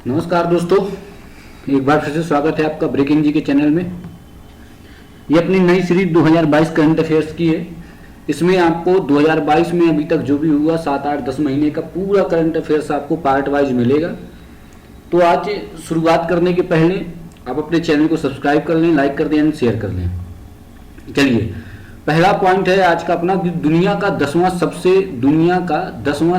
नमस्कार दोस्तों, एक बार फिर से स्वागत है आपका ब्रेकिंग जी के चैनल में। ये अपनी नई सीरीज 2022 करंट अफेयर्स की है। इसमें आपको 2022 में अभी तक जो भी हुआ 7, 8, 10 महीने का पूरा करंट अफेयर्स आपको पार्ट वाइज मिलेगा। तो आज शुरुआत करने के पहले आप अपने चैनल को सब्सक्राइब कर लें, लाइक कर दें एंड शेयर कर लें। चलिए, पहला पॉइंट है आज का अपना कि दुनिया का 10वां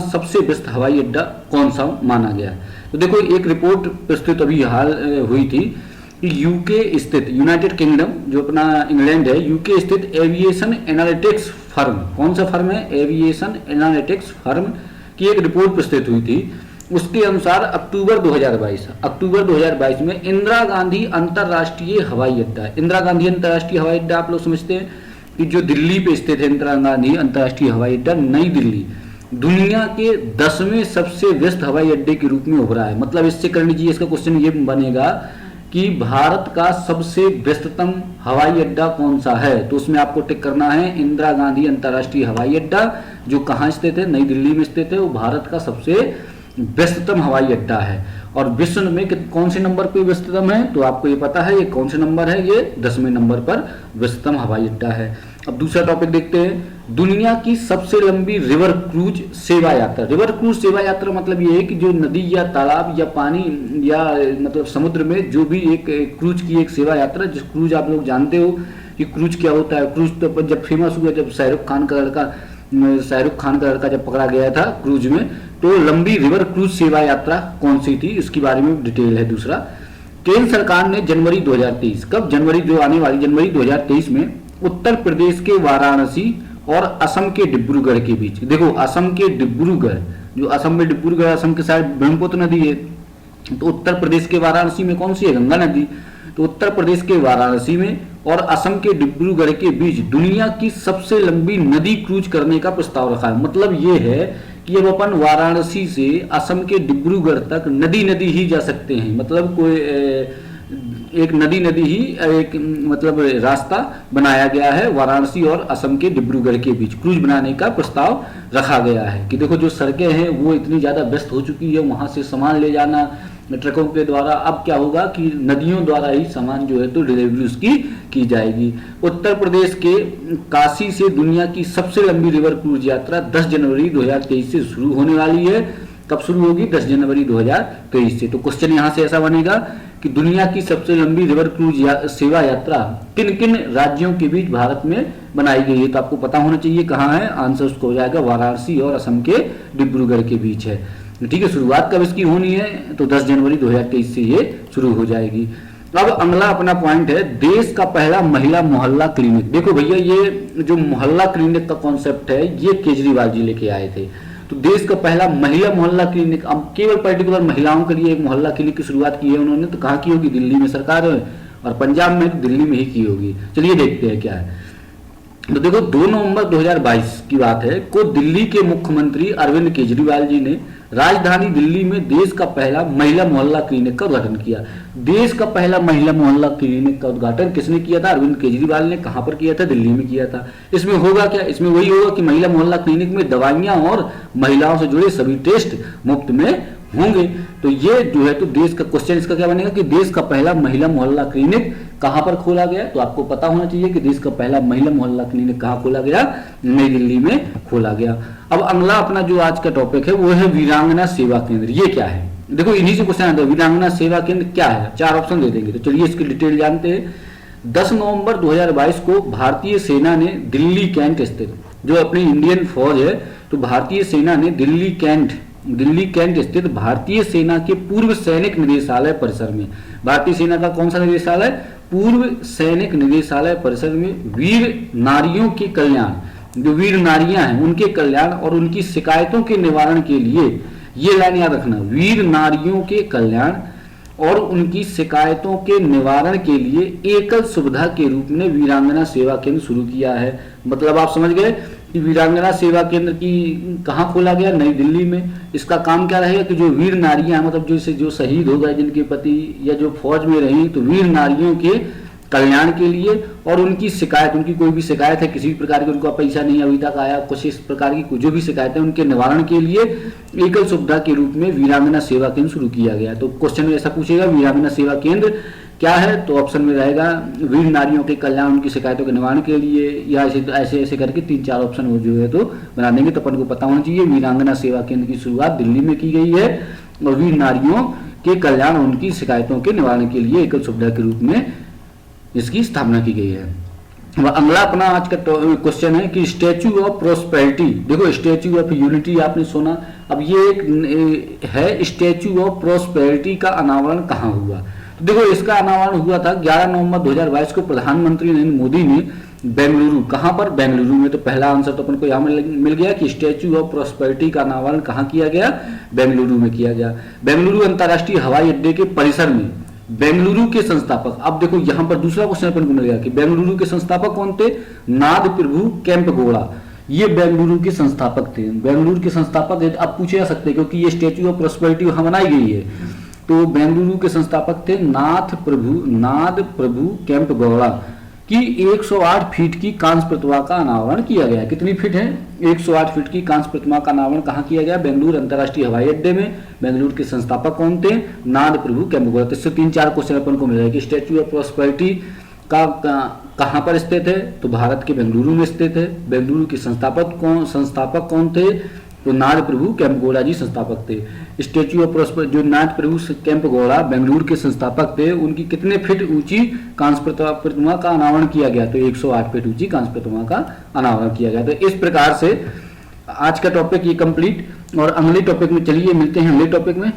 सबसे व्यस्त हवाई अड्डा कौन सा माना गया। तो देखो, एक रिपोर्ट प्रस्तुत अभी हाल हुई थी कि यूके स्थित, यूनाइटेड किंगडम जो अपना इंग्लैंड है, यूके स्थित एविएशन एनालिटिक्स फर्म, कौन सा फर्म है, एविएशन एनालिटिक्स फर्म की एक रिपोर्ट प्रस्तुत हुई थी। उसके अनुसार अक्टूबर 2022 में इंदिरा गांधी अंतर्राष्ट्रीय हवाई अड्डा, इंदिरा गांधी अंतर्राष्ट्रीय हवाई अड्डा आप लोग समझते हैं कि जो दिल्ली पे स्थित है, इंदिरा गांधी अंतर्राष्ट्रीय हवाई अड्डा नई दिल्ली, दुनिया के 10वें सबसे व्यस्त हवाई अड्डे के रूप में उभरा है। मतलब इससे करनी चाहिए, इसका क्वेश्चन ये बनेगा कि भारत का सबसे व्यस्ततम हवाई अड्डा कौन सा है। तो उसमें आपको टिक करना है इंदिरा गांधी अंतर्राष्ट्रीय हवाई अड्डा, जो कहाँ स्थित है, नई दिल्ली में स्थित है। वो भारत का सबसे व्यस्ततम हवाई अड्डा है। और विश्व में कौन से नंबर पे व्यस्ततम है, तो आपको ये पता है ये कौन से नंबर है, ये 10वें नंबर पर व्यस्ततम हवाई अड्डा है। अब दूसरा टॉपिक देखते हैं, दुनिया की सबसे लंबी रिवर क्रूज सेवा यात्रा। रिवर क्रूज सेवा यात्रा मतलब ये है कि जो नदी या तालाब या पानी या मतलब समुद्र में जो भी एक क्रूज की एक सेवा यात्रा, जिस क्रूज आप लोग जानते हो कि क्रूज क्या होता है। क्रूज तो जब फेमस हुआ, जब शाहरुख खान का लड़का जब पकड़ा गया था क्रूज में, तो लंबी रिवर क्रूज सेवा यात्रा कौन सी थी, इसके बारे में डिटेल है। दूसरा, केंद्र सरकार ने जनवरी 2023, कब, जनवरी जो आने वाली जनवरी 2023 में उत्तर प्रदेश के वाराणसी और असम के डिब्रूगढ़ के बीच, देखो असम के डिब्रूगढ़, जो असम में डिब्रूगढ़, असम के साइड ब्रह्मपुत्र नदी है, तो उत्तर प्रदेश के वाराणसी में कौन सी है, गंगा नदी। तो उत्तर प्रदेश के वाराणसी में और असम के डिब्रूगढ़ के बीच दुनिया की सबसे लंबी नदी क्रूज करने का प्रस्ताव रखा है। मतलब ये है कि अब अपन वाराणसी से असम के डिब्रूगढ़ तक नदी ही जा सकते हैं। मतलब कोई एक नदी ही एक मतलब रास्ता बनाया गया है वाराणसी और असम के डिब्रूगढ़ के बीच क्रूज बनाने का प्रस्ताव रखा गया है। कि देखो, जो सड़कें हैं वो इतनी ज्यादा व्यस्त हो चुकी है, वहां से सामान ले जाना ट्रकों के द्वारा, अब क्या होगा कि नदियों द्वारा ही सामान जो है तो डिलीवरी उसकी की जाएगी। उत्तर प्रदेश के काशी से दुनिया की सबसे लंबी रिवर क्रूज यात्रा 10 जनवरी 2023 से शुरू होने वाली है। कब शुरू होगी, 10 जनवरी 2023 से। तो क्वेश्चन यहाँ से ऐसा बनेगा कि दुनिया की सबसे लंबी रिवर क्रूज सेवा यात्रा किन किन राज्यों के बीच भारत में बनाई गई है। तो आपको पता होना चाहिए कहाँ है, आंसर उसको हो जाएगा वाराणसी और असम के डिब्रूगढ़ के बीच है। ठीक है, शुरुआत कब इसकी होनी है, तो 10 जनवरी 2023 से ये शुरू हो जाएगी। अब अगला अपना पॉइंट है, देश का पहला महिला मोहल्ला क्लिनिक। देखो भैया, ये जो मोहल्ला क्लिनिक का कॉन्सेप्ट है ये केजरीवाल जी लेके आए थे। तो देश का पहला महिला मोहल्ला क्लिनिक, अब केवल पर्टिकुलर महिलाओं के लिए एक मोहल्ला क्लिनिक की शुरुआत की है उन्होंने। तो कहाँ की होगी, दिल्ली में सरकार है, और पंजाब में तो दिल्ली में ही की होगी। चलिए देखते हैं क्या है। तो देखो, 2 नवंबर 2022 की बात है को दिल्ली के मुख्यमंत्री अरविंद केजरीवाल जी ने राजधानी दिल्ली में देश का पहला महिला मोहल्ला क्लिनिक का उद्घाटन किया। देश का पहला महिला मोहल्ला क्लिनिक का उद्घाटन किसने किया था, अरविंद केजरीवाल ने। कहां पर किया था, दिल्ली में किया था। इसमें होगा क्या, इसमें वही होगा कि महिला मोहल्ला क्लिनिक में दवाइयां और महिलाओं से जुड़े सभी टेस्ट मुफ्त में होंगे। तो ये जो है तो देश का क्वेश्चन इसका क्या बनेगा कि देश का पहला महिला मोहल्ला क्लिनिक कहां पर खोला गया। तो आपको पता होना चाहिए कि देश का पहला महिला मोहल्ला क्लिनिक कहां खोला गया, नई दिल्ली में खोला गया। अब अगला अपना जो आज का टॉपिक है वो है वीरांगना सेवा केंद्र। ये क्या है, देखो इन्हीं से क्वेश्चन आता है, वीरांगना सेवा केंद्र क्या है। 4 ऑप्शन दे देंगे, तो चलिए इसकी डिटेल जानते हैं। 10 नवंबर 2022 को भारतीय सेना ने दिल्ली कैंट स्थित, जो अपनी इंडियन फौज है, तो भारतीय सेना ने दिल्ली कैंट स्थित भारतीय सेना के पूर्व सैनिक निदेशालय परिसर में, भारतीय सेना का कौन सा निदेशालय, पूर्व सैनिक निदेशालय परिसर में वीर नारियों के कल्याण, जो वीर नारियां हैं उनके कल्याण और उनकी शिकायतों के निवारण के लिए, ये लाइन याद रखना, वीर नारियों के कल्याण और उनकी शिकायतों के निवारण के लिए एकल सुविधा के रूप में वीरांगना सेवा केंद्र शुरू किया है। मतलब आप समझ गए कि वीरांगना सेवा केंद्र की कहाँ खोला गया, नई दिल्ली में। इसका काम क्या रहेगा कि जो वीर नारियां, मतलब जो शहीद हो गए, जिनके पति या जो फौज में रही, तो वीर नारियों के कल्याण के लिए और उनकी शिकायत, उनकी कोई भी शिकायत है किसी भी प्रकार की, उनको पैसा नहीं अभी तक आया, कुछ इस प्रकार की जो भी शिकायत है उनके निवारण के लिए एकल सुविधा के रूप में वीरांगना सेवा केंद्र शुरू किया गया। तो क्वेश्चन में ऐसा पूछेगा वीरांगना सेवा केंद्र क्या है, तो ऑप्शन में रहेगा वीर नारियों के कल्याण, उनकी शिकायतों के निवारण के लिए, या ऐसे ऐसे करके 3-4 ऑप्शन हो जो है तो बना देंगे। तो अपन को पता होना चाहिए वीरांगना सेवा केंद्र की शुरुआत दिल्ली में की गई है और वीर नारियों के कल्याण और उनकी शिकायतों के निवारण के लिए एकल सुविधा के रूप में इसकी स्थापना की गई है। अगला अपना आज का क्वेश्चन है कि स्टैच्यू ऑफ प्रोस्पेरिटी, देखो स्टैच्यू ऑफ यूनिटी आपने सुना, अब ये एक है स्टैच्यू ऑफ प्रोस्पेरिटी का अनावरण कहाँ हुआ। तो देखो इसका अनावरण हुआ था 11 नवंबर 2022 को प्रधानमंत्री नरेंद्र मोदी ने बेंगलुरु, कहाँ पर, बेंगलुरु में। तो पहला आंसर तो अपन को यहाँ मिल गया कि स्टैच्यू ऑफ प्रोस्पेरिटी का अनावरण कहाँ किया गया, बेंगलुरु में किया गया। बेंगलुरु अंतर्राष्ट्रीय हवाई अड्डे के परिसर में बेंगलुरु के संस्थापक, अब देखो यहाँ पर दूसरा क्वेश्चन अपन को मिल गया कि बेंगलुरु के संस्थापक कौन थे, नाद प्रभु केम्पेगौड़ा, ये बेंगलुरु के संस्थापक थे। बेंगलुरु के संस्थापक अब पूछे जा सकते हैं क्योंकि ये स्टैच्यू ऑफ प्रोस्पेरिटी वहां बनाई गई है। तो बेंगलुरु के संस्थापक थे नाद प्रभु केम्पेगौड़ा की 108 फीट की कांस्य प्रतिमा का अनावरण किया गया। कितनी फीट है, 108 फीट की कांस्य प्रतिमा का अनावरण कहाँ किया गया, बेंगलुरु अंतर्राष्ट्रीय हवाई अड्डे में। बेंगलुरु के संस्थापक कौन थे, नाद प्रभु केम्पेगौड़ा। तो इससे 3-4 क्वेश्चन अपन को मिल जाएगा कि स्टैच्यू ऑफ प्रोस्पेरिटी का कहाँ पर स्थित है, तो भारत के बेंगलुरु में स्थित है। बेंगलुरु के संस्थापक कौन थे, तो नाद प्रभु केम्पेगौड़ा जी संस्थापक थे। स्टैच्यू ऑफ प्रोस्पेरिटी जो नाद प्रभु केम्पेगौड़ा बेंगलुरु के संस्थापक थे, उनकी कितने फीट ऊंची कांस्य प्रतिमा का अनावरण किया गया, तो 108 फीट ऊंची कांस्य प्रतिमा का अनावरण किया गया। तो इस प्रकार से आज का टॉपिक ये कंप्लीट, और अगले टॉपिक में चलिए मिलते हैं अगले टॉपिक में।